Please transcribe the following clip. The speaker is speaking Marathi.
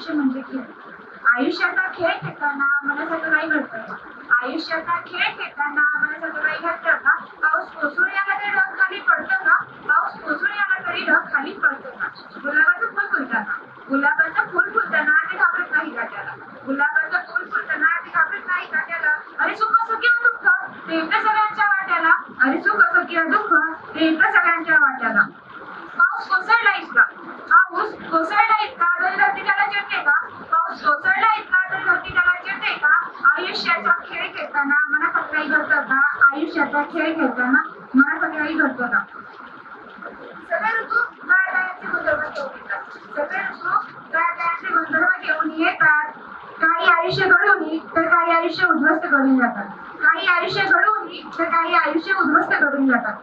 आयुष्य म्हणजे खेळ. आयुष्याचा खेळ खेळताना मनासारखं काही घडतं. आयुष्याचा खेळ खेळताना मनासारखं काही घडतं का? पाऊस कोसळून आला तरी ढग खाली पडतं का? पाऊस कोसळून आला तरी ढग खाली पडतं का? गुलाबाचं फुल फुलताना, गुलाबाचं फुल फुलताना ते घाबरत नाही काट्याला. गुलाबाचं फुल फुलताना ते घाबरत नाही काट्याला. अरे सुख असो किंवा दुःख ते येतं सगळ्यांच्या वाट्याला. अरे सुख असो किंवा दुःख ते येतं सगळ्यांच्या वाट्याला. पाऊस कोसळला इतका, पाऊस कोसळला इतका तर धरती त्याला चिडते का? पाऊस कोसळला इतका तर धरती त्याला चिडते का? आयुष्याचा खेळ खेळताना मनासारखं काही घडतं का? आयुष्याचा खेळ खेळताना मनासारखं काही घडतं का? सगळे ऋतू गायकाचे गुणधर्म घेऊन येतात. सगळे ऋतू गायकाचे गुणधर्म घेऊन येतात. काही आयुष्य घडवून तर काही आयुष्य उद्ध्वस्त करून जातात. काही आयुष्य घडवून तर काही आयुष्य उद्ध्वस्त करून जातात.